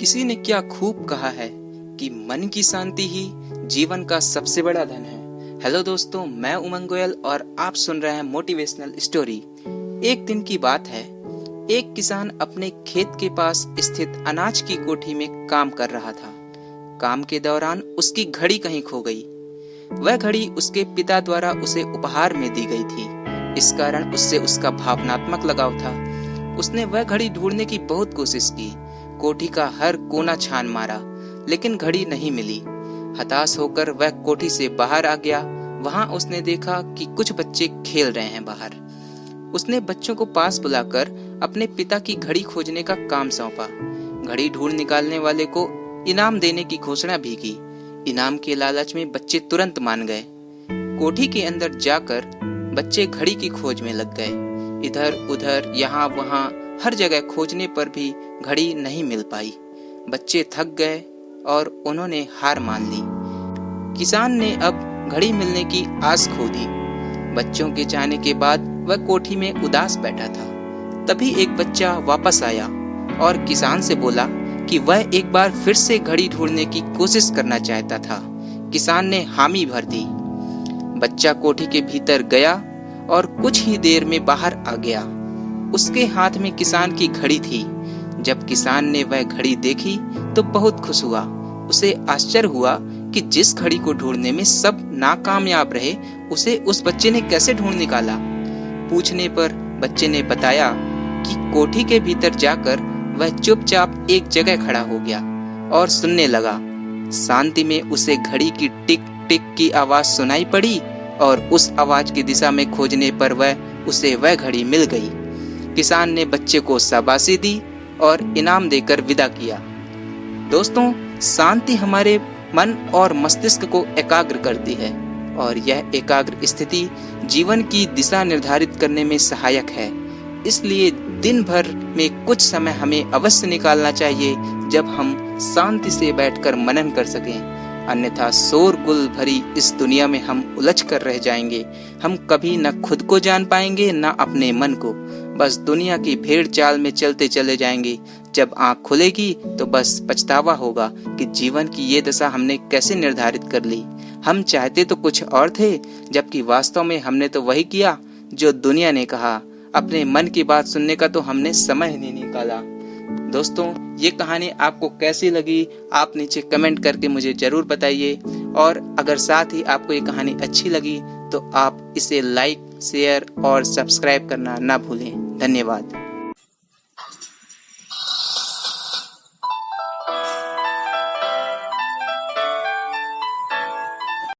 किसी ने क्या खूब कहा है कि मन की शांति ही जीवन का सबसे बड़ा धन है। हेलो दोस्तों, मैं उमंग गोयल और आप सुन रहे हैं मोटिवेशनल स्टोरी। एक दिन की बात है, एक किसान अपने खेत के पास स्थित अनाज की कोठी में काम कर रहा था। काम के दौरान उसकी घड़ी कहीं खो गई। वह घड़ी उसके पिता द्वारा उसे उपहार में दी गई थी। इस कारण उससे उसका भावनात्मक लगाव था। उसने वह घड़ी ढूंढने की बहुत कोशिश की, कोठी का हर कोना छान मारा, लेकिन घड़ी नहीं मिली। हताश होकर वह कोठी से बाहर आ गया। वहां उसने देखा कि कुछ बच्चे खेल रहे हैं बाहर। उसने बच्चों को पास बुलाकर अपने पिता की घड़ी खोजने का काम सौंपा। घड़ी ढूंढ निकालने वाले को इनाम देने की घोषणा भी की। इनाम के लालच में बच्चे तुरंत मान गए। कोठी के अंदर जाकर बच्चे घड़ी की खोज में लग गए। इधर उधर यहाँ वहाँ हर जगह खोजने पर भी घड़ी नहीं मिल पाई। बच्चे थक गए और उन्होंने हार मान ली। किसान ने अब घड़ी मिलने की आस खो दी। बच्चों के जाने के बाद वह कोठी में उदास बैठा था। तभी एक बच्चा वापस आया और किसान से बोला कि वह एक बार फिर से घड़ी ढूंढने की कोशिश करना चाहता था। किसान ने हामी भर दी। बच्चा कोठी के भीतर गया और कुछ ही देर में बाहर आ गया। उसके हाथ में किसान की घड़ी थी। जब किसान ने वह घड़ी देखी तो बहुत खुश हुआ। उसे आश्चर्य हुआ कि जिस घड़ी को ढूंढने में सब नाकामयाब रहे, उसे उस बच्चे ने कैसे ढूंढ निकाला। पूछने पर बच्चे ने बताया कि कोठी के भीतर जाकर वह चुपचाप एक जगह खड़ा हो गया और सुनने लगा। शांति में उसे घड़ी की टिक टिक की आवाज सुनाई पड़ी और उस आवाज की दिशा में खोजने पर उसे वह घड़ी मिल गई। किसान ने बच्चे को शाबाशी दी और इनाम देकर विदा किया। दोस्तों, शांति हमारे मन और मस्तिष्क को एकाग्र करती है और यह एकाग्र स्थिति जीवन की दिशा निर्धारित करने में सहायक है। इसलिए दिन भर में कुछ समय हमें अवश्य निकालना चाहिए जब हम शांति से बैठकर मनन कर सकें। अन्यथा शोरगुल भरी इस दुनिया में हम उलझ कर रह जाएंगे। हम कभी न खुद को जान पाएंगे न अपने मन को। बस दुनिया की भेड़ चाल में चलते चले जाएंगे। जब आँख खुलेगी तो बस पछतावा होगा कि जीवन की ये दशा हमने कैसे निर्धारित कर ली। हम चाहते तो कुछ और थे, जबकि वास्तव में हमने तो वही किया जो दुनिया ने कहा। अपने मन की बात सुनने का तो हमने समय ही नहीं निकाला। दोस्तों, ये कहानी आपको कैसी लगी आप नीचे कमेंट करके मुझे जरूर बताइए। और अगर साथ ही आपको ये कहानी अच्छी लगी तो आप इसे लाइक, शेयर और सब्सक्राइब करना ना भूलें। धन्यवाद।